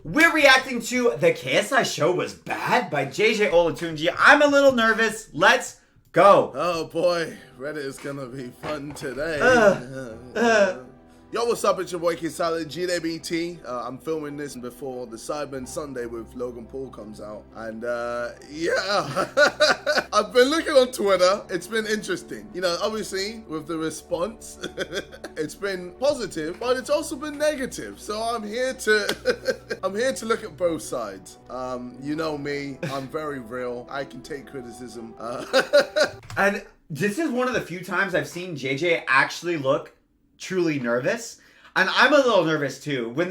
We're reacting to The KSI Show Was Bad by JJ Olatunji. I'm a little nervous. Let's go. Oh boy, Reddit is gonna be fun today. Yo, what's up? It's your boy KSI GDBT. I'm filming this before the Cyber Sunday with Logan Paul comes out. And yeah, I've been looking on Twitter. It's been interesting. You know, obviously with the response, it's been positive, but it's also been negative. So I'm here to look at both sides. You know me, I'm very real. I can take criticism. And this is one of the few times I've seen JJ actually look truly nervous, and I'm a little nervous too. When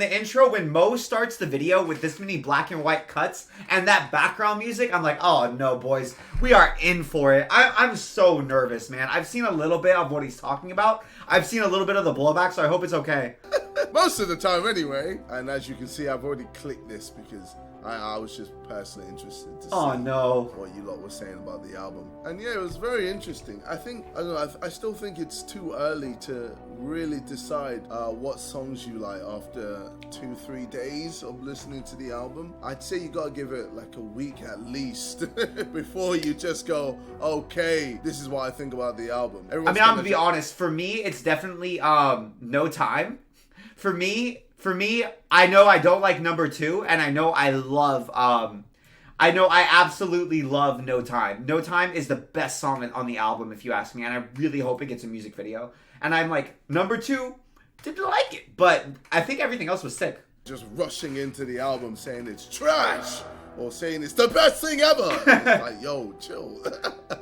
Mo starts the video with this many black and white cuts and that background music, I'm like, oh no, boys, we are in for it. I'm so nervous, man. I've seen a little bit of what he's talking about. I've seen a little bit of the blowback, so I hope it's okay. Most of the time anyway. And as you can see, I've already clicked this because I was just personally interested to see what you lot were saying about the album. And yeah, it was very interesting. I still think it's too early to really decide what songs you like after 2-3 days of listening to the album. I'd say you gotta give it like a week at least before you just go, okay, this is what I think about the album. I'm gonna be honest, for me, it's definitely No Time. For me, I know I don't like number 2, and I know I absolutely love No Time. No Time is the best song on the album, if you ask me, and I really hope it gets a music video. And I'm like, number 2, didn't like it, but I think everything else was sick. Just rushing into the album saying it's trash, or saying it's the best thing ever. Like, yo, chill.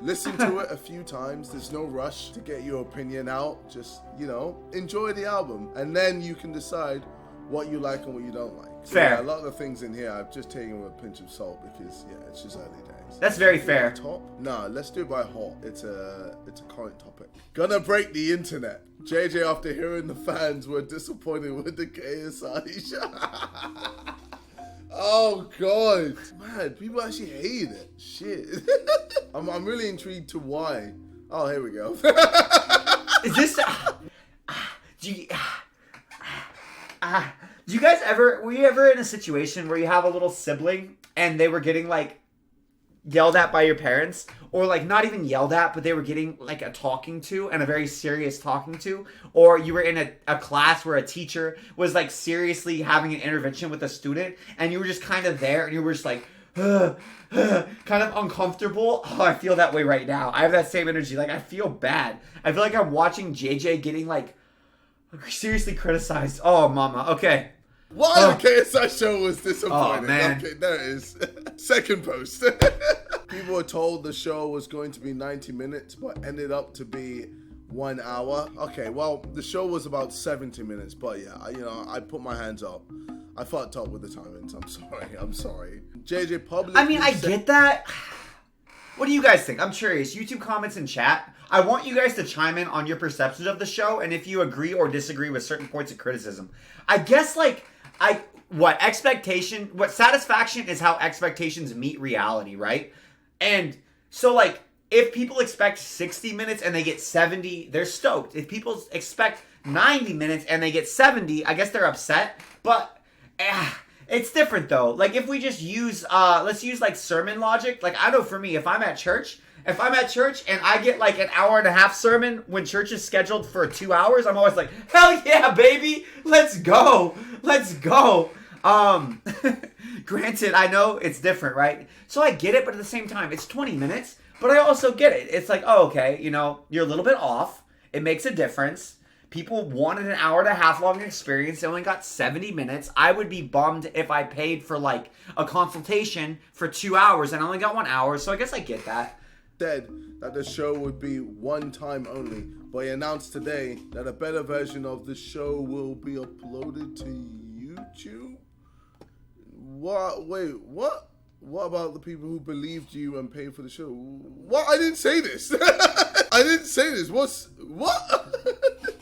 Listen to it a few times. There's no rush to get your opinion out. Just, you know, enjoy the album, and then you can decide what you like and what you don't like. So, fair. Yeah, a lot of the things in here I've just taken with a pinch of salt because yeah, it's just early days. That's very fair. Top? Nah, let's do it by hot. It's a current topic. Gonna break the internet. JJ, after hearing the fans were disappointed with the KSI show. Oh god, man, people actually hate it. Shit. I'm really intrigued to why. Oh, here we go. Is this? Do you guys were you ever in a situation where you have a little sibling and they were getting like yelled at by your parents, or like not even yelled at, but they were getting like a talking to, and a very serious talking to, or you were in a class where a teacher was like seriously having an intervention with a student and you were just kind of there and you were just like kind of uncomfortable? Oh, I feel that way right now. I have that same energy. Like, I feel bad. I feel like I'm watching JJ getting like seriously criticized. Oh, mama. Okay. Why the KSI show was disappointing? Oh, man. Okay, there it is. Second post. People were told the show was going to be 90 minutes, but ended up to be 1 hour. Okay, well, the show was about 70 minutes, but yeah, I put my hands up. I fucked up with the timings. I'm sorry. JJ publicly I get that. What do you guys think? I'm curious. YouTube comments and chat. I want you guys to chime in on your perceptions of the show and if you agree or disagree with certain points of criticism. I guess satisfaction is how expectations meet reality, right? And so like if people expect 60 minutes and they get 70, they're stoked. If people expect 90 minutes and they get 70, I guess they're upset. But it's different though. Like if we just use let's use like sermon logic. Like I know for me, if I'm at church and I get like an hour and a half sermon when church is scheduled for 2 hours, I'm always like, hell yeah, baby, let's go. Granted, I know it's different, right? So I get it, but at the same time, it's 20 minutes, but I also get it. It's like, oh, okay, you know, you're a little bit off. It makes a difference. People wanted an hour and a half long experience. They only got 70 minutes. I would be bummed if I paid for like a consultation for 2 hours and I only got 1 hour. So I guess I get that. Said that the show would be one time only, but he announced today that a better version of the show will be uploaded to YouTube. What? Wait, what? What about the people who believed you and paid for the show? What? I didn't say this. I didn't say this. What?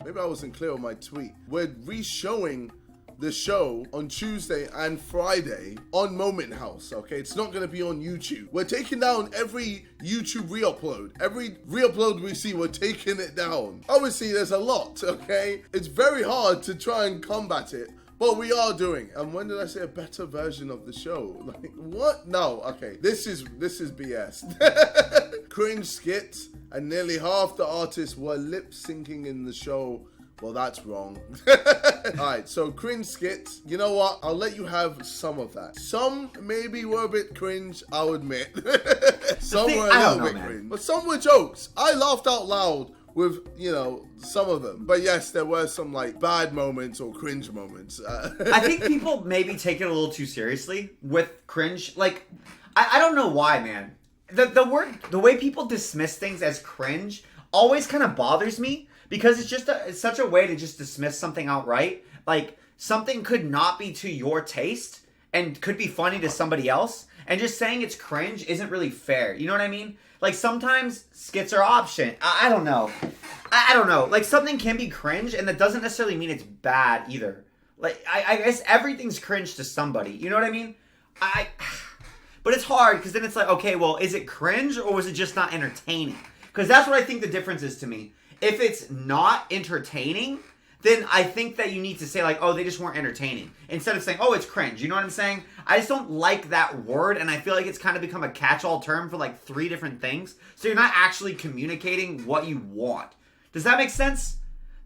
Maybe I wasn't clear on my tweet. We're re-showing the show on Tuesday and Friday on Moment House, okay? It's not going to be on YouTube. We're taking down every YouTube re-upload. Every re-upload we see, we're taking it down. Obviously, there's a lot, okay? It's very hard to try and combat it, But we are doing. And when did I say a better version of the show? Like, what? No, okay. This is BS. Cringe skits, and nearly half the artists were lip syncing in the show. Well, that's wrong. Alright, so cringe skits. You know what? I'll let you have some of that. Some maybe were a bit cringe, I'll admit. Some were a little bit cringe. But some were jokes. I laughed out loud with, some of them. But yes, there were some, like, bad moments or cringe moments. I think people maybe take it a little too seriously with cringe. Like, I don't know why, man. The way people dismiss things as cringe always kind of bothers me. Because it's just it's such a way to just dismiss something outright. Like, something could not be to your taste and could be funny to somebody else. And just saying it's cringe isn't really fair. You know what I mean? Like, sometimes skits are option. I don't know. I don't know. Like, something can be cringe, and that doesn't necessarily mean it's bad either. Like, I guess everything's cringe to somebody. You know what I mean? But it's hard, because then it's like, okay, well, is it cringe, or was it just not entertaining? Because that's what I think the difference is to me. If it's not entertaining, then I think that you need to say, like, oh, they just weren't entertaining. Instead of saying, oh, it's cringe. You know what I'm saying? I just don't like that word, and I feel like it's kind of become a catch-all term for, like, 3 different things. So you're not actually communicating what you want. Does that make sense?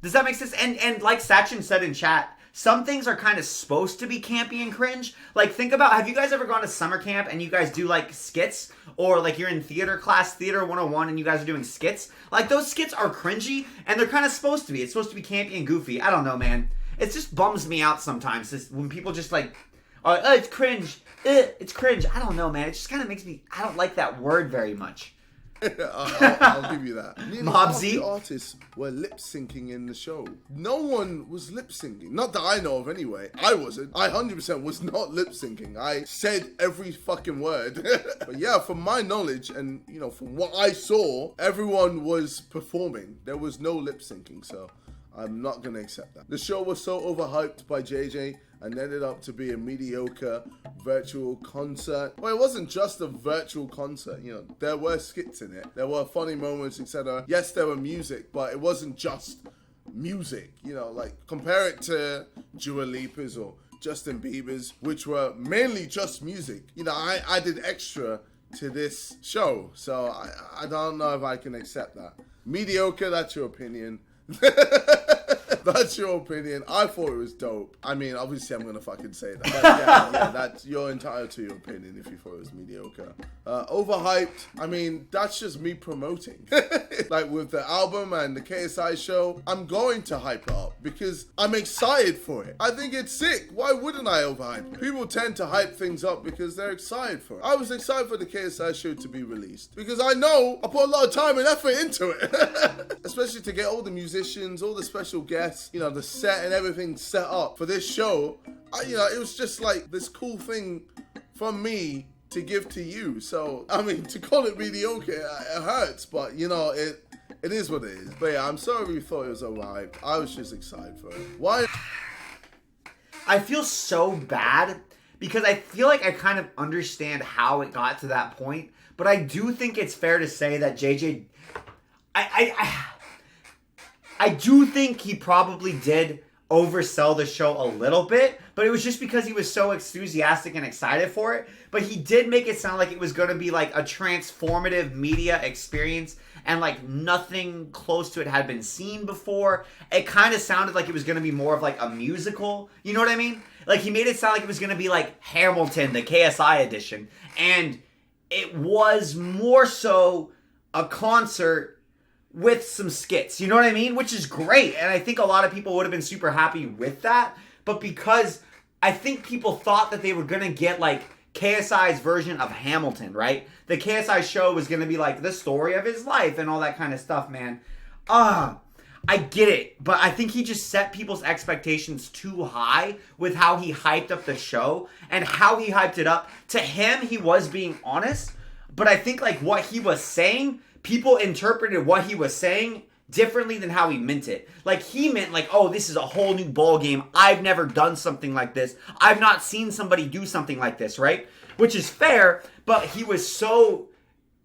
And like Sachin said in chat, some things are kind of supposed to be campy and cringe. Like, think about, have you guys ever gone to summer camp and you guys do, like, skits? Or, like, you're in theater class, Theater 101, and you guys are doing skits? Like, those skits are cringy, and they're kind of supposed to be. It's supposed to be campy and goofy. I don't know, man. It just bums me out sometimes when people just, like, oh, it's cringe. It's cringe. I don't know, man. It just kind of makes me, I don't like that word very much. I'll give you that. Mobsy? The artists were lip syncing in the show. No one was lip syncing. Not that I know of anyway. I wasn't. I 100% was not lip syncing. I said every fucking word. But yeah, from my knowledge and, from what I saw, everyone was performing. There was no lip syncing, so I'm not going to accept that. The show was so overhyped by JJ and ended up to be a mediocre virtual concert. Well, it wasn't just a virtual concert, there were skits in it. There were funny moments, etc. Yes, there were music, but it wasn't just music, like compare it to Dua Lipa's or Justin Bieber's, which were mainly just music. I did extra to this show, so I don't know if I can accept that. Mediocre, that's your opinion. That's your opinion. I thought it was dope. I mean, obviously I'm going to fucking say that. But yeah, that's, you're entitled to your opinion if you thought it was mediocre. Overhyped, I mean, that's just me promoting. Like with the album and the KSI show, I'm going to hype it up because I'm excited for it. I think it's sick. Why wouldn't I overhype it? People tend to hype things up because they're excited for it. I was excited for the KSI show to be released because I know I put a lot of time and effort into it. Especially to get all the musicians, all the special guests, the set and everything set up for this show. It was just like this cool thing from me to give to you. So, I mean, to call it mediocre, it hurts, but it is what it is. But yeah, I'm sorry you thought it was overhyped. I was just excited for it. Why? I feel so bad because I feel like I kind of understand how it got to that point, but I do think it's fair to say that JJ, I do think he probably did oversell the show a little bit, but it was just because he was so enthusiastic and excited for it. But he did make it sound like it was going to be like a transformative media experience and like nothing close to it had been seen before. It kind of sounded like it was going to be more of like a musical. You know what I mean? Like he made it sound like it was going to be like Hamilton, the KSI edition. And it was more so a concert with some skits, you know what I mean? Which is great, and I think a lot of people would have been super happy with that, but because I think people thought that they were gonna get like KSI's version of Hamilton, right? The KSI show was gonna be like the story of his life and all that kind of stuff, man. I get it, but I think he just set people's expectations too high with how he hyped up the show and how he hyped it up. To him, he was being honest, but I think like what he was saying, people interpreted what he was saying differently than how he meant it. Like, he meant like, oh, this is a whole new ball game. I've never done something like this. I've not seen somebody do something like this, right? Which is fair, but he was so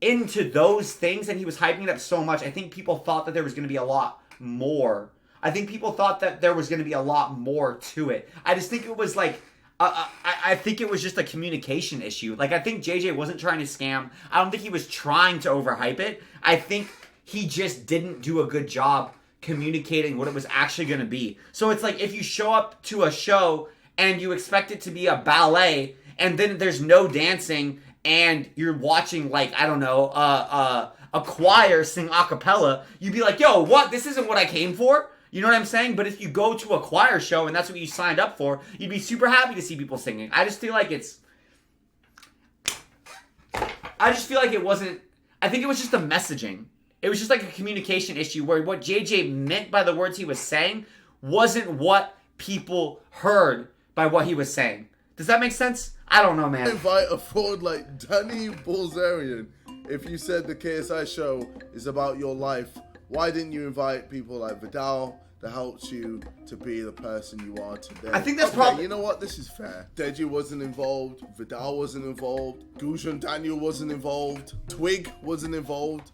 into those things and he was hyping it up so much. I think people thought that there was going to be a lot more I think people thought that there was going to be a lot more to it. I just think it was like, I think it was just a communication issue. Like, I think JJ wasn't trying to scam. I don't think he was trying to overhype it. I think he just didn't do a good job communicating what it was actually going to be. So it's like if you show up to a show and you expect it to be a ballet and then there's no dancing and you're watching, like, I don't know, a choir sing a cappella, you'd be like, yo, what? This isn't what I came for? You know what I'm saying? But if you go to a choir show and that's what you signed up for, you'd be super happy to see people singing. I just feel like it wasn't, I think it was just the messaging. It was just like a communication issue where what JJ meant by the words he was saying wasn't what people heard by what he was saying. Does that make sense? I don't know, man. Invite a fraud like Danny Bulzarian. If you said the KSI show is about your life, why didn't you invite people like Vidal that helped you to be the person you are today? I think that's probably... You know what? This is fair. Deji wasn't involved. Vidal wasn't involved. Gujan Daniel wasn't involved. Twig wasn't involved.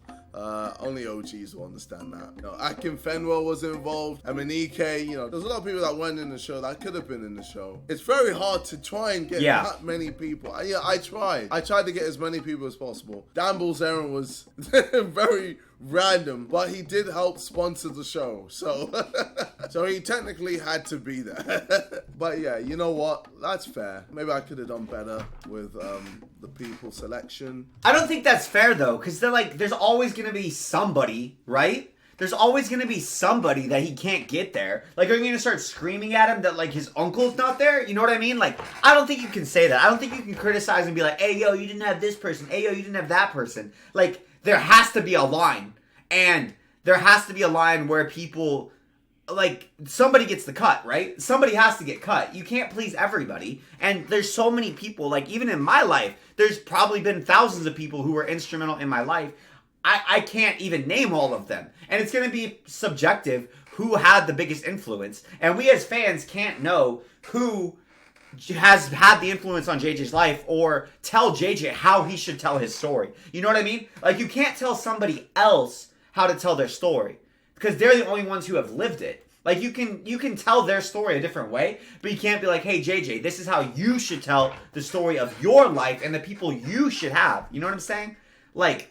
Only OGs will understand that. You know, Akin Fenwell wasn't involved. Emenike, you know, there's a lot of people that weren't in the show that could have been in the show. It's very hard to try and get that many people. I tried. I tried to get as many people as possible. Dan Bulzarian was very random, but he did help sponsor the show, so so he technically had to be there. But yeah, you know what? That's fair. Maybe I could have done better with the people selection. I don't think that's fair though, because they're like, there's always gonna be somebody, right? There's always gonna be somebody that he can't get there. Like, are you gonna start screaming at him that like his uncle's not there? You know what I mean? Like, I don't think you can say that. I don't think you can criticize and be like, hey yo, you didn't have this person. Hey yo, you didn't have that person. Like, there has to be a line. And there has to be a line where people, like, somebody gets the cut, right? Somebody has to get cut. You can't please everybody. And there's so many people, like, even in my life, there's probably been thousands of people who were instrumental in my life. I can't even name all of them. And it's going to be subjective who had the biggest influence. And we as fans can't know who has had the influence on JJ's life or tell JJ how he should tell his story. You know what I mean? Like, you can't tell somebody else how to tell their story because they're the only ones who have lived it. Like, you can tell their story a different way, but you can't be like, hey JJ, this is how you should tell the story of your life and the people you should have. You know what I'm saying? Like,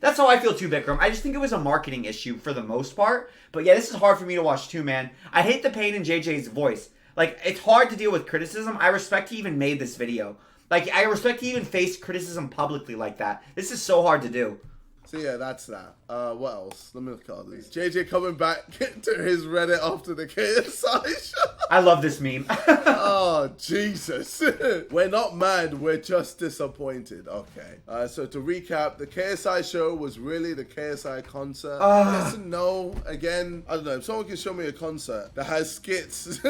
that's how I feel too, Vikram. I just think it was a marketing issue for the most part. But yeah, this is hard for me to watch too, man. I hate the pain in JJ's voice. Like, it's hard to deal with criticism. I respect he even made this video. Like, I respect he even faced criticism publicly like that. This is so hard to do. So yeah, that's that. What else? Let me look at this. JJ coming back to his Reddit after the KSI show. I love this meme. Oh, Jesus. We're not mad, we're just disappointed. Okay. So to recap, the KSI show was really the KSI concert. Yes and no. Again, I don't know. If someone can show me a concert that has skits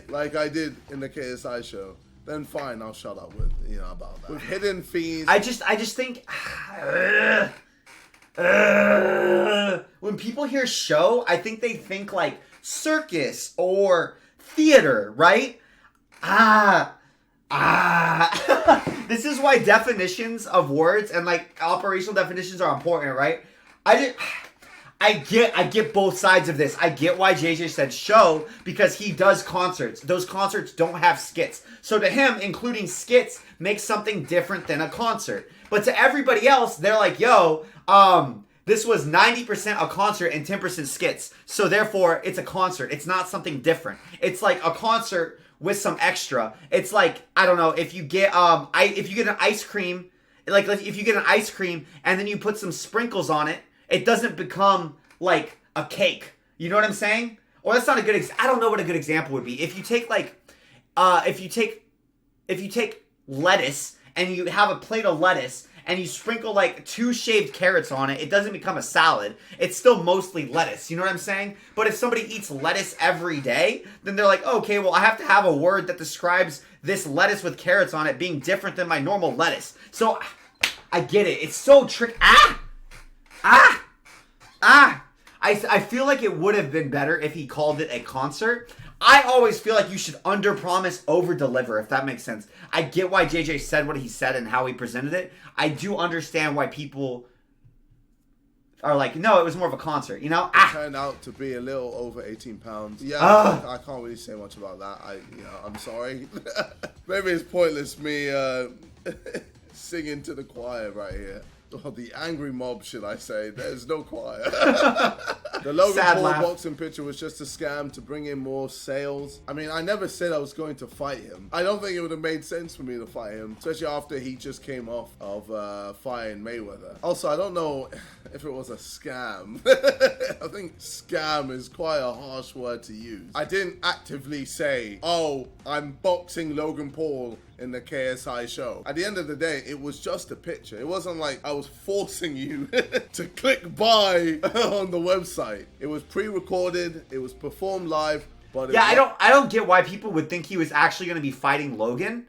like I did in the KSI show, then fine, I'll shut up with, about that. With hidden fees. I just think... when people hear show, I think they think like circus or theater, right? This is why definitions of words and like operational definitions are important, right? I get both sides of this. I get why JJ said show because he does concerts. Those concerts don't have skits. So to him, including skits makes something different than a concert. But to everybody else, they're like, yo, this was 90% a concert and 10% skits. So therefore, it's a concert. It's not something different. It's like a concert with some extra. It's like, I don't know, if you get an ice cream, like if you get an ice cream and then you put some sprinkles on it, it doesn't become like a cake. You know what I'm saying? Or that's not a good I don't know what a good example would be. If you take like if you take lettuce and you have a plate of lettuce and you sprinkle like 2 shaved carrots on it, it doesn't become a salad. It's still mostly lettuce. You know what I'm saying? But if somebody eats lettuce every day, then they're like, okay, well, I have to have a word that describes this lettuce with carrots on it being different than my normal lettuce. So I get it. It's so tricky. I feel like it would have been better if he called it a concert. I always feel like you should under-promise, over-deliver, if that makes sense. I get why JJ said what he said and how he presented it. I do understand why people Or like, no, it was more of a concert, you know? Turned out to be a little over 18 pounds. Yeah, I can't really say much about that. I'm sorry. Maybe it's pointless me singing to the choir right here. Or the angry mob, should I say. There's no choir. The Logan Paul boxing picture was just a scam to bring in more sales. I mean, I never said I was going to fight him. I don't think it would have made sense for me to fight him, especially after he just came off of fighting Mayweather. Also, I don't know if it was a scam. I think scam is quite a harsh word to use. I didn't actively say, oh, I'm boxing Logan Paul in the KSI show. At the end of the day, it was just a picture. It wasn't like I was forcing you to click buy on the website. It was pre-recorded. It was performed live. But yeah, I don't get why people would think he was actually going to be fighting Logan.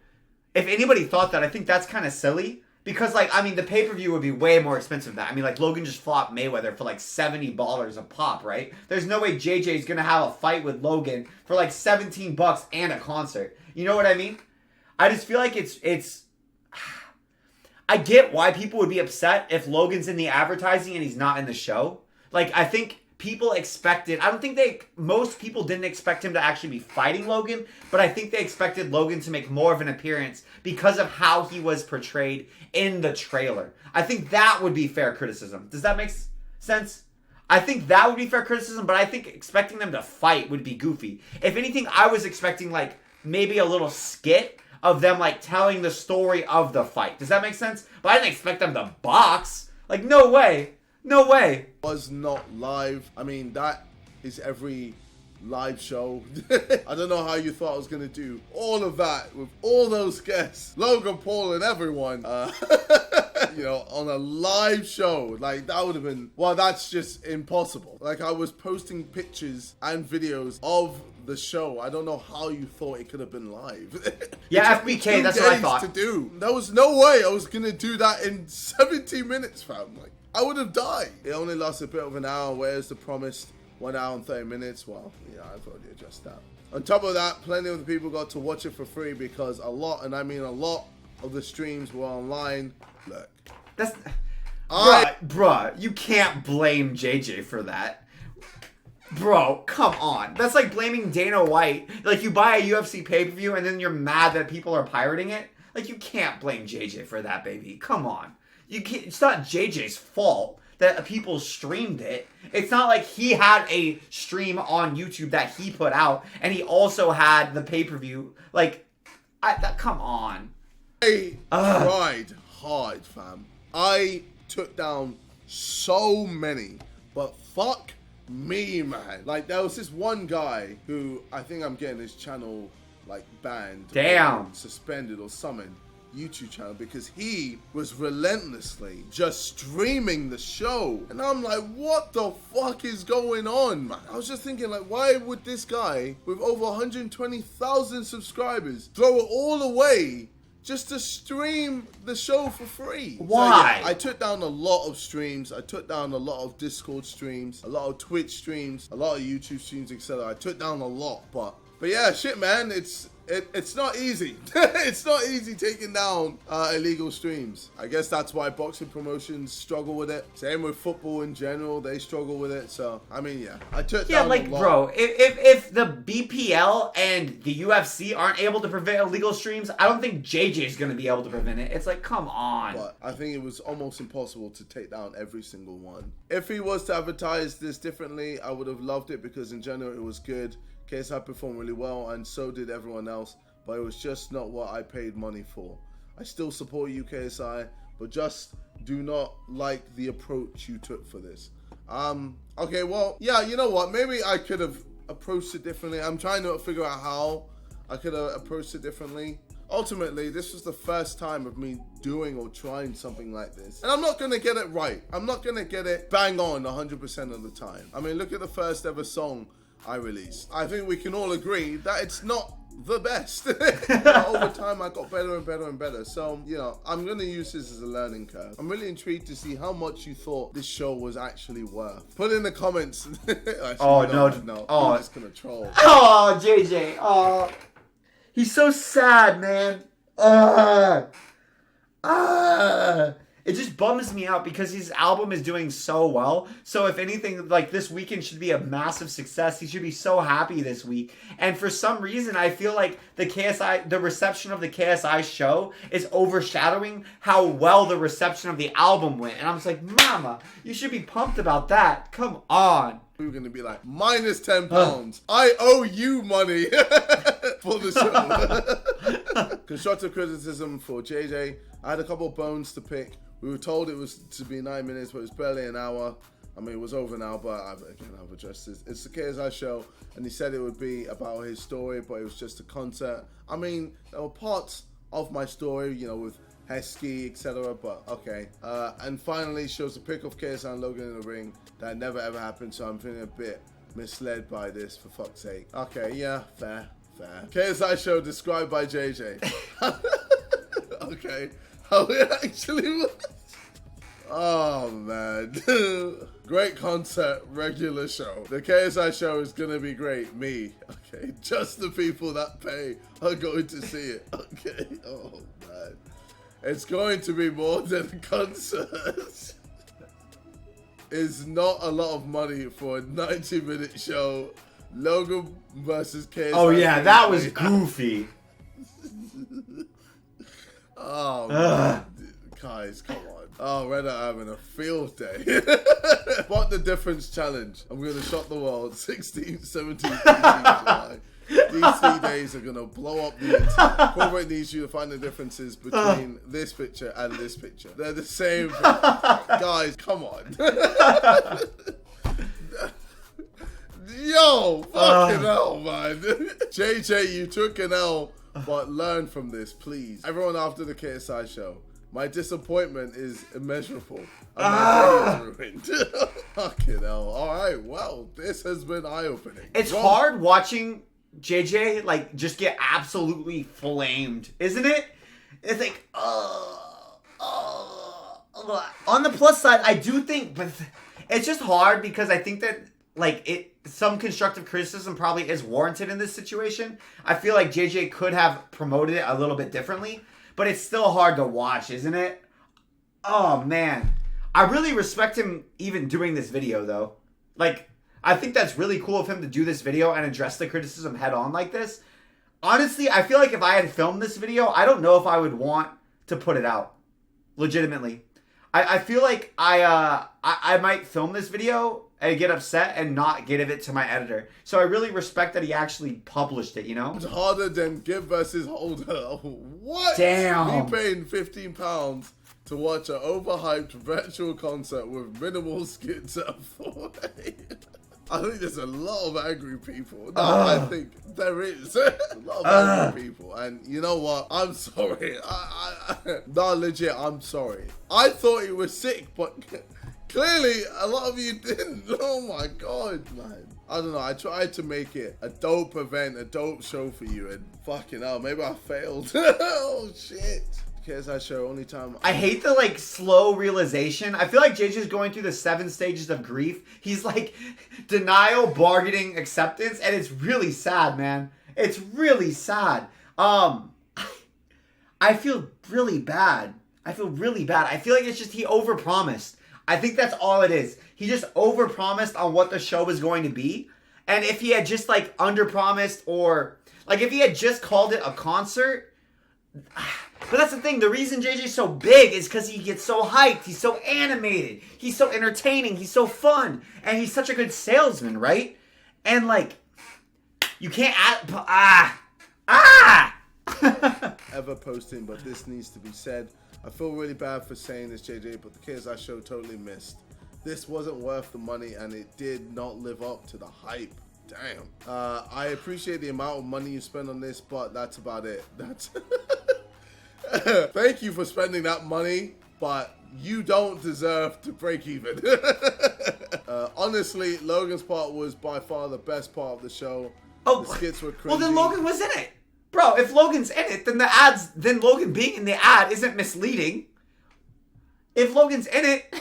If anybody thought that, I think that's kind of silly. Because, like, I mean, the pay-per-view would be way more expensive than that. I mean, like, Logan just fought Mayweather for, like, $70 a pop, right? There's no way JJ's going to have a fight with Logan for, like, $17 and a concert. You know what I mean? I just feel like it's I get why people would be upset if Logan's in the advertising and he's not in the show. Like, I think people expected, I don't think most people didn't expect him to actually be fighting Logan, but I think they expected Logan to make more of an appearance because of how he was portrayed in the trailer. I think that would be fair criticism. Does that make sense? I think that would be fair criticism, but I think expecting them to fight would be goofy. If anything, I was expecting, like, maybe a little skit of them, like, telling the story of the fight. Does that make sense? But I didn't expect them to box. Like, no way. No way. Was not live. I mean, that is every live show. I don't know how you thought I was going to do all of that with all those guests. Logan Paul and everyone. You know, on a live show. Like, that would have been... Well, that's just impossible. Like, I was posting pictures and videos of the show. I don't know how you thought it could have been live. Yeah, FBK, that's what I thought. To do. There was no way I was going to do that in 70 minutes, fam. Like, I would have died. It only lasted a bit of an hour. Where's the promised 1 hour and 30 minutes? Well, yeah, I've already adjusted that. On top of that, plenty of the people got to watch it for free because a lot, and I mean a lot, of the streams were online. Look. That's... Bruh, you can't blame JJ for that. Bro, come on. That's like blaming Dana White. Like, you buy a UFC pay-per-view and then you're mad that people are pirating it. Like, you can't blame JJ for that, baby. Come on. You can't, it's not JJ's fault that people streamed it. It's not like he had a stream on YouTube that he put out and he also had the pay-per-view. Like, come on. I tried hard, fam. I took down so many, but fuck me, man. Like, there was this one guy who I think I'm getting his channel, like, banned. Damn. Or suspended or summoned. YouTube channel because he was relentlessly just streaming the show. And I'm like, what the fuck is going on, man? I was just thinking, like, why would this guy with over 120,000 subscribers throw it all away just to stream the show for free? Why? So, yeah, I took down a lot of streams. I took down a lot of Discord streams, a lot of Twitch streams, a lot of YouTube streams, etc. I took down a lot, but yeah, shit, man, it's not easy. It's not easy taking down illegal streams. I guess that's why boxing promotions struggle with it. Same with football in general, they struggle with it. So, I mean, yeah, I took down like, a lot. bro, if the BPL and the UFC aren't able to prevent illegal streams, I don't think JJ's going to be able to prevent it. It's like, come on. But I think it was almost impossible to take down every single one. If he was to advertise this differently, I would have loved it because in general it was good. KSI performed really well and so did everyone else, but it was just not what I paid money for. I still support you, KSI, but just do not like the approach you took for this. Okay, well, yeah, you know what? Maybe I could have approached it differently. I'm trying to figure out how I could have approached it differently. Ultimately, this was the first time of me doing or trying something like this. And I'm not going to get it right. I'm not going to get it bang on 100% of the time. I mean, look at the first ever song I released. I think we can all agree that it's not the best. Over time, I got better and better and better. So, I'm going to use this as a learning curve. I'm really intrigued to see how much you thought this show was actually worth. Put in the comments. Actually, no. Oh. I'm just going to troll. Oh, JJ. Oh. He's so sad, man. It just bums me out because his album is doing so well. So if anything, like this weekend should be a massive success. He should be so happy this week. And for some reason, I feel like the reception of the KSI show is overshadowing how well the reception of the album went. And I'm just like, mama, you should be pumped about that. Come on. We were going to be like, minus £10. I owe you money for the show. Constructive criticism for JJ. I had a couple of bones to pick. We were told it was to be 9 minutes, but it was barely an hour. I mean, it was over an hour, but I've addressed this. It's the KSI show, and he said it would be about his story, but it was just a concert. I mean, there were parts of my story, you know, with Heskey, etc., but okay. And finally, shows a pic of KSI and Logan in the ring. That never ever happened, so I'm feeling a bit misled by this, for fuck's sake. Okay, yeah, fair. KSI show described by JJ. Okay, how it actually was. Oh man. Great concert, regular show. The KSI show is gonna be great. Me. Okay, just the people that pay are going to see it. Okay, oh man. It's going to be more than a concert. It's not a lot of money for a 90-minute show. Logan versus KSI. Oh yeah, that was goofy. Oh man. Guys, come on. Oh, Reddit having a field day. Spot the difference challenge. I'm going to shock the world. 16th, 17th, 18th July. These 3 days are going to blow up the internet. Corporate needs you to find the differences between this picture and this picture. They're the same. Guys, come on. Yo, fucking hell, man. JJ, you took an L, but learn from this, please. Everyone after the KSI show. My disappointment is immeasurable. And my day is ruined. Fucking hell. Alright, well, this has been eye-opening. It's hard watching JJ, like, just get absolutely flamed, isn't it? It's like, On the plus side, I do think, but it's just hard because I think that, like, some constructive criticism probably is warranted in this situation. I feel like JJ could have promoted it a little bit differently. But it's still hard to watch, isn't it? Oh, man. I really respect him even doing this video, though. Like, I think that's really cool of him to do this video and address the criticism head on like this. Honestly, I feel like if I had filmed this video, I don't know if I would want to put it out. Legitimately. I feel like I might film this video and get upset and not give it to my editor. So I really respect that he actually published it, you know? It's harder than Give versus Holder. What? Damn. Me paying £15 to watch an overhyped virtual concert with minimal skits at 4 a.m. I think there's a lot of angry people. No, I think there is a lot of angry people. And you know what? I'm sorry. No, legit, I'm sorry. I thought he was sick, but clearly a lot of you didn't. Oh my God, man. I don't know. I tried to make it a dope event, a dope show for you, and fucking hell, maybe I failed. Oh shit. KSI show, only time. I hate the, like, slow realization. I feel like JJ's going through the 7 stages of grief. He's like denial, bargaining, acceptance, and it's really sad, man. It's really sad. I feel really bad. I feel like it's just he overpromised. I think that's all it is. He just overpromised on what the show was going to be. And if he had just, like, underpromised, or, like, if he had just called it a concert. But that's the thing. The reason JJ's so big is because he gets so hyped. He's so animated. He's so entertaining. He's so fun. And he's such a good salesman, right? And, like, you can't ever posting, but this needs to be said. I feel really bad for saying this, JJ, but the KSI show totally missed. This wasn't worth the money, and it did not live up to the hype. Damn. I appreciate the amount of money you spend on this, but that's about it. That's thank you for spending that money, but you don't deserve to break even. Honestly, Logan's part was by far the best part of the show. Oh, the skits were cringy. Well, then Logan was in it. Bro, if Logan's in it, then Logan being in the ad isn't misleading. If Logan's in it,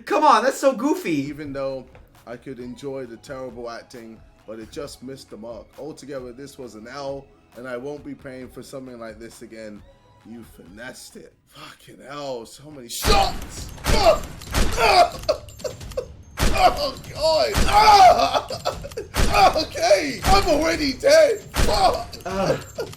come on, that's so goofy. Even though I could enjoy the terrible acting, but it just missed the mark. Altogether, this was an L, and I won't be paying for something like this again. You finessed it. Fucking hell, so many shots! Oh, God! Okay, I'm already dead! Fuck!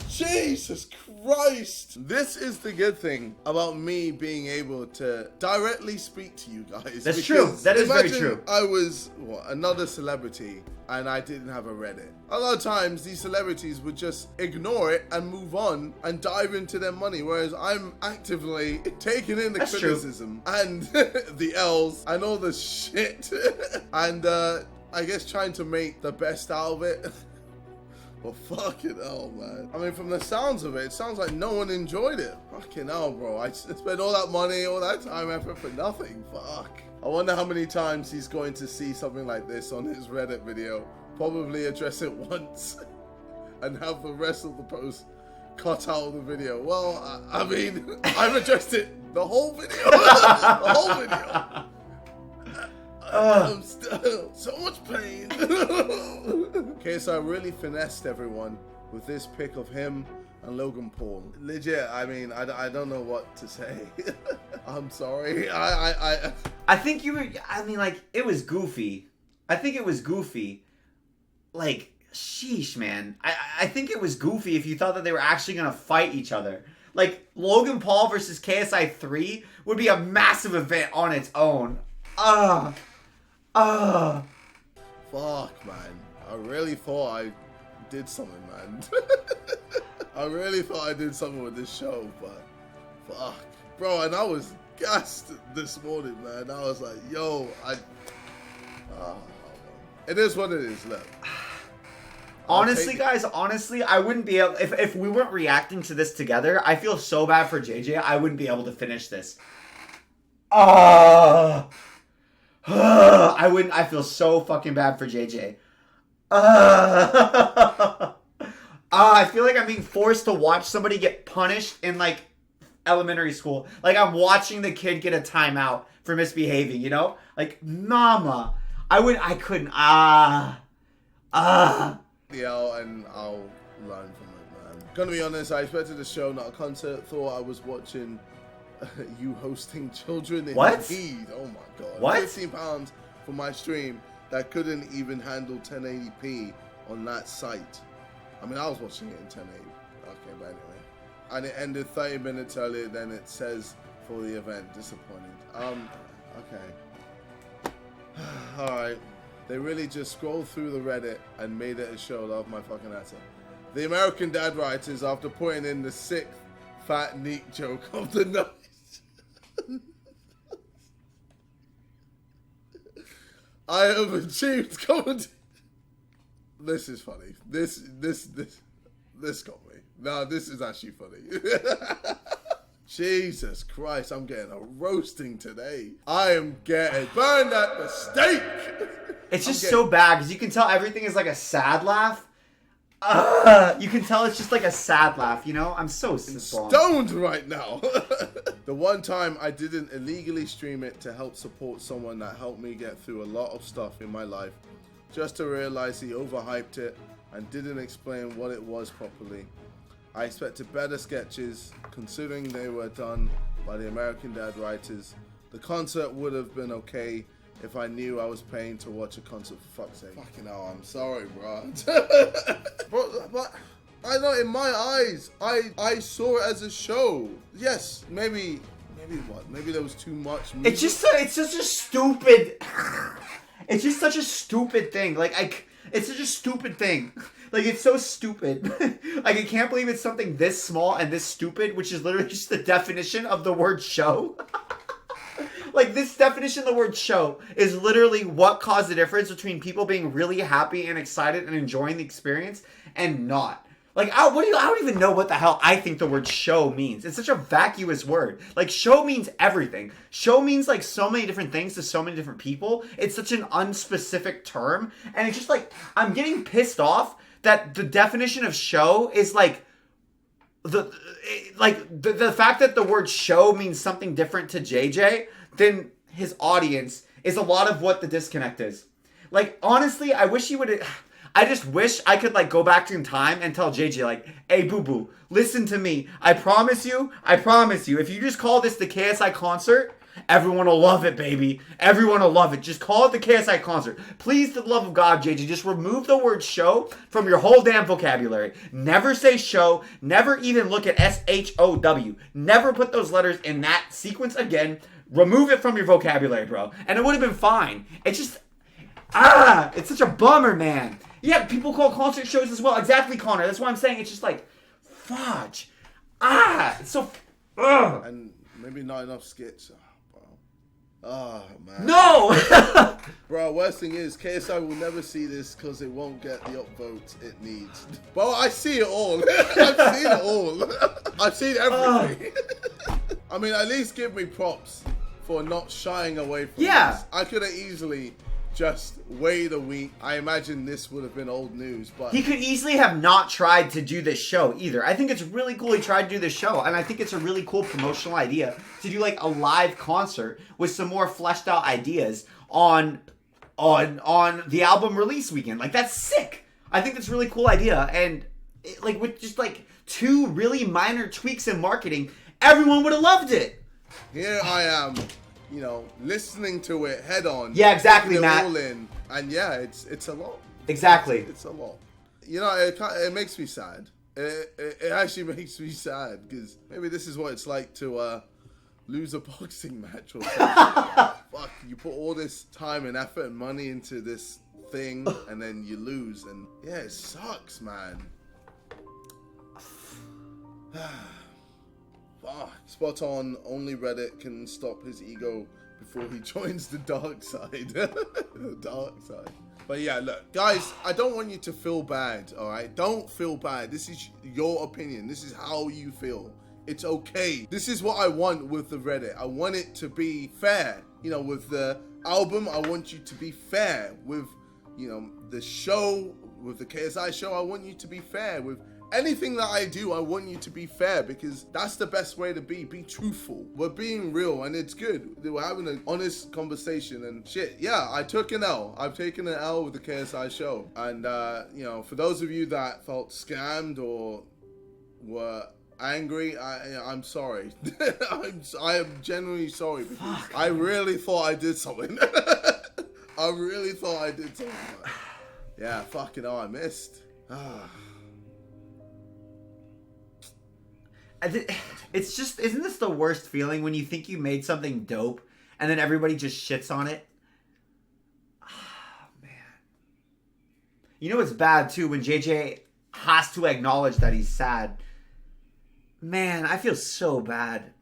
Jesus Christ! This is the good thing about me being able to directly speak to you guys. That's true. That is very true. I was another celebrity and I didn't have a Reddit. A lot of times these celebrities would just ignore it and move on and dive into their money, whereas I'm actively taking in the criticism and the L's and all the shit and I guess trying to make the best out of it. Well, fucking hell, man. I mean, from the sounds of it, it sounds like no one enjoyed it. Fucking hell, bro. I spent all that money, all that time, effort for nothing. Fuck. I wonder how many times he's going to see something like this on his Reddit video. Probably address it once and have the rest of the post cut out of the video. Well, I mean, I've addressed it the whole video. The whole video. I'm still so much pain. KSI really finessed everyone with this pic of him and Logan Paul. Legit, I mean, I don't know what to say. I'm sorry. I think you were, I mean, like, it was goofy. I think it was goofy. Like, sheesh, man. I think it was goofy if you thought that they were actually going to fight each other. Like, Logan Paul versus KSI 3 would be a massive event on its own. Fuck, man. I really thought I did something, man. I really thought I did something with this show, but fuck. Bro, and I was gassed this morning, man. I was like, yo, it is what it is, look. Honestly, guys, I wouldn't be able, if we weren't reacting to this together, I feel so bad for JJ, I wouldn't be able to finish this. I feel so fucking bad for JJ. I feel like I'm being forced to watch somebody get punished in, like, elementary school. Like, I'm watching the kid get a timeout for misbehaving, you know? Like, mama. I couldn't. Yeah, and I'll learn from it, man. Gonna be honest, I expected a show, not a concert. Thought I was watching you hosting children in need. Oh my god. What? £15 for my stream that couldn't even handle 1080p on that site. I mean, I was watching it in 1080. Okay, but anyway. And it ended 30 minutes earlier than it says for the event. Disappointed. Okay. Alright. They really just scrolled through the Reddit and made it a show. Love my fucking answer. The American Dad writers, after putting in the 6th fat neat joke of the night. I have achieved comedy. This is funny. This got me. No, this is actually funny. Jesus Christ, I'm getting a roasting today. I am getting burned at the stake. It's just so bad because you can tell everything is like a sad laugh. You can tell it's just like a sad laugh, you know? I'm so stoned right now. The one time I didn't illegally stream it to help support someone that helped me get through a lot of stuff in my life, just to realize he overhyped it and didn't explain what it was properly. I expected better sketches, considering they were done by the American Dad writers. The concert would have been okay if I knew I was paying to watch a concert, for fuck's sake. Fucking hell, I'm sorry, bro. But I know, in my eyes, I saw it as a show. Yes, maybe what? Maybe there was too much movie. It's just such a stupid. It's just such a stupid thing. It's such a stupid thing. Like, it's so stupid. Like, I can't believe it's something this small and this stupid, which is literally just the definition of the word show. Like, this definition of the word show is literally what caused the difference between people being really happy and excited and enjoying the experience and not. Like, I don't even know what the hell I think the word show means. It's such a vacuous word. Like, show means everything. Show means, like, so many different things to so many different people. It's such an unspecific term. And it's just, like, I'm getting pissed off that the definition of show is, like, the fact that the word show means something different to JJ than his audience is a lot of what the disconnect is. Like, honestly, I wish he would have... I just wish I could like go back in time and tell JJ like, hey boo boo, listen to me. I promise you, if you just call this the KSI concert, everyone will love it, baby. Everyone will love it. Just call it the KSI concert. Please, for the love of God, JJ, just remove the word show from your whole damn vocabulary. Never say show. Never even look at SHOW. Never put those letters in that sequence again. Remove it from your vocabulary, bro. And it would have been fine. It's just, it's such a bummer, man. Yeah, people call concert shows as well. Exactly, Connor. That's why I'm saying it's just like, fudge. It's so, And maybe not enough skits. Oh, man. No! Bro, worst thing is, KSI will never see this because it won't get the upvotes it needs. But I see it all. I've seen it all. I've seen everything. I mean, at least give me props for not shying away from this. I could have easily just wait a week. I imagine this would have been old news, but he could easily have not tried to do this show either. I think it's really cool he tried to do this show, and I think it's a really cool promotional idea to do like a live concert with some more fleshed out ideas on the album release weekend. Like, that's sick. I think that's a really cool idea, and like with just like 2 really minor tweaks in marketing, everyone would have loved it. Here I am, listening to it head on. Yeah, exactly, Matt. All in, and yeah, it's a lot. Exactly. It's a lot. It makes me sad. It actually makes me sad because maybe this is what it's like to lose a boxing match or something. Fuck, you put all this time and effort and money into this thing and then you lose, and yeah, it sucks, man. Spot on. Only Reddit can stop his ego before he joins the dark side. The dark side. But yeah, look, guys, I don't want you to feel bad, alright? Don't feel bad. This is your opinion. This is how you feel. It's okay. This is what I want with the Reddit. I want it to be fair. With the album, I want you to be fair. With, the show, with the KSI show, I want you to be fair. With anything that I do, I want you to be fair because that's the best way to be. Be truthful. We're being real and it's good. We're having an honest conversation and shit. Yeah, I took an L. I've taken an L with the KSI show. And, for those of you that felt scammed or were angry, I'm sorry. I am genuinely sorry because I really thought I did something. I really thought I did something. Yeah, fucking hell, I missed. It's just, isn't this the worst feeling when you think you made something dope and then everybody just shits on it? Oh, man. It's bad too when JJ has to acknowledge that he's sad. Man, I feel so bad.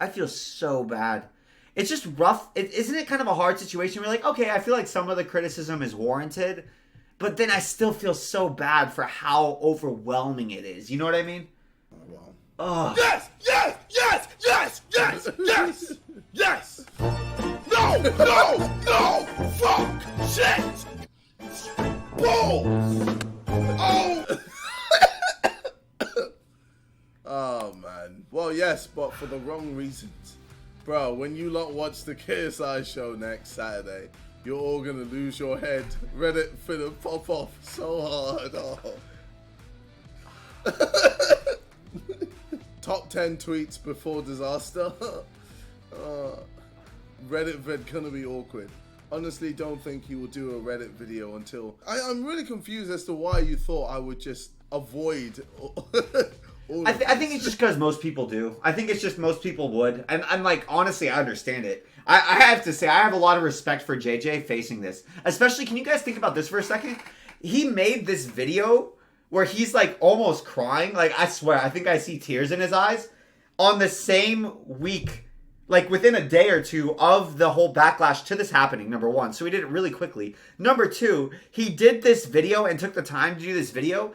It's just rough. Isn't it kind of a hard situation where you're like, okay, I feel like some of the criticism is warranted, but then I still feel so bad for how overwhelming it is. You know what I mean? Oh. Yes! Yes! Yes! Yes! Yes! Yes! Yes! No! Fuck! Shit! Balls! Oh! Oh, man. Well, yes, but for the wrong reasons. Bro, when you lot watch the KSI show next Saturday, you're all gonna lose your head. Reddit finna pop off so hard. Oh. Top 10 tweets before disaster. Reddit vid gonna be awkward. Honestly, don't think he will do a Reddit video until... I'm really confused as to why you thought I would just avoid I think it's just because most people do. I think it's just most people would. And I'm like, honestly, I understand it. I have to say, I have a lot of respect for JJ facing this. Especially, can you guys think about this for a second? He made this video where he's like almost crying. Like, I swear, I think I see tears in his eyes. On the same week, like within a day or two of the whole backlash to this happening, number one. So he did it really quickly. Number two, he did this video and took the time to do this video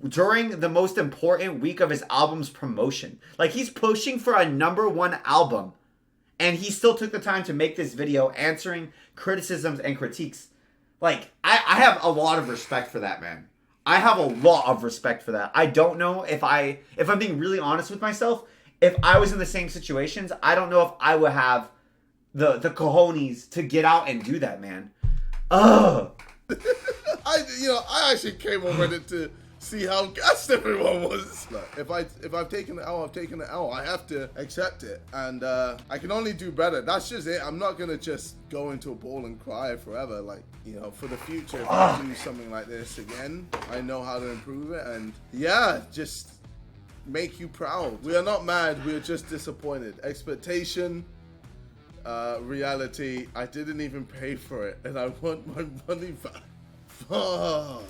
during the most important week of his album's promotion. Like, he's pushing for a number one album, and he still took the time to make this video answering criticisms and critiques. Like, I have a lot of respect for that, man. I have a lot of respect for that. I don't know if I'm being really honest with myself, if I was in the same situations, I don't know if I would have the cojones to get out and do that, man. Ugh. I actually came on Reddit to see how gassed everyone was. Look, if I've taken the L, I've taken the L. I have to accept it, and I can only do better. That's just it. I'm not gonna just go into a ball and cry forever. Like, for the future, if I do something like this again, I know how to improve it, and just make you proud. We are not mad. We are just disappointed. Expectation, reality. I didn't even pay for it, and I want my money back. Fuck.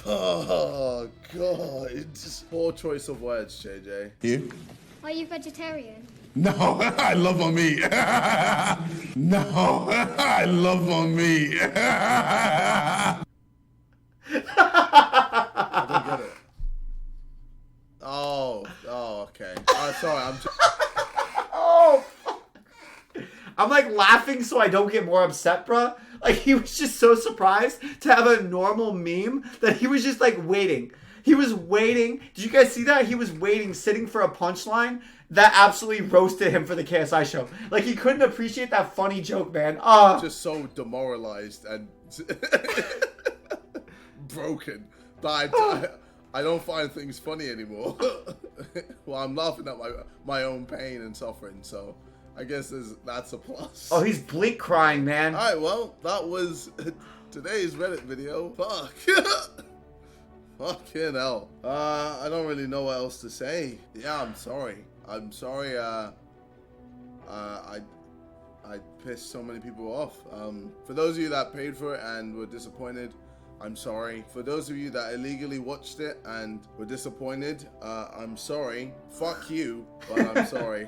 Oh, God. It's just poor choice of words, JJ. You? Are you vegetarian? No, I love my meat. No, I love my meat. I don't get it. Oh, okay. Sorry, I'm just... Oh, fuck. I'm like laughing so I don't get more upset, bruh. Like, he was just so surprised to have a normal meme that he was just like waiting. He was waiting. Did you guys see that? He was waiting, sitting for a punchline that absolutely roasted him for the KSI show. Like, he couldn't appreciate that funny joke, man. Just so demoralized and broken that I don't find things funny anymore. Well, I'm laughing at my own pain and suffering, so I guess that's a plus. Oh, he's bleak crying, man. Alright, well, that was today's Reddit video. Fuck. Fucking hell. I don't really know what else to say. Yeah, I'm sorry. I'm sorry, I pissed so many people off. For those of you that paid for it and were disappointed, I'm sorry. For those of you that illegally watched it and were disappointed, I'm sorry. Fuck you, but I'm sorry.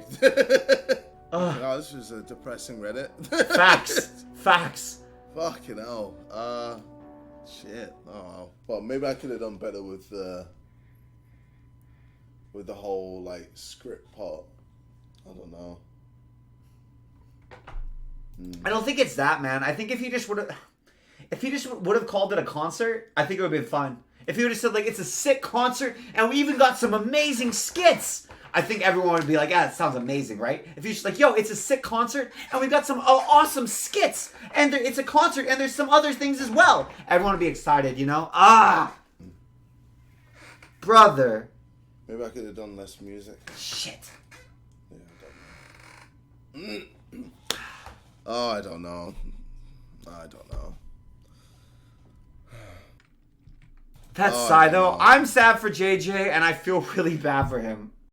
No, this was a depressing Reddit. Facts. Facts. Fucking hell. Shit. Oh, well, maybe I could have done better with the whole like script part. I don't know. I don't think it's that, man. I think if he just would have called it a concert, I think it would have been fun. If he would have said like it's a sick concert and we even got some amazing skits, I think everyone would be like, yeah, that sounds amazing, right? If he's just like, yo, it's a sick concert and we got some awesome skits and it's a concert and there's some other things as well, everyone would be excited, brother. Maybe I could have done less music. Shit. Yeah, I don't know. Oh, I don't know. That's Oh, sad I though. know. I'm sad for JJ and I feel really bad for him.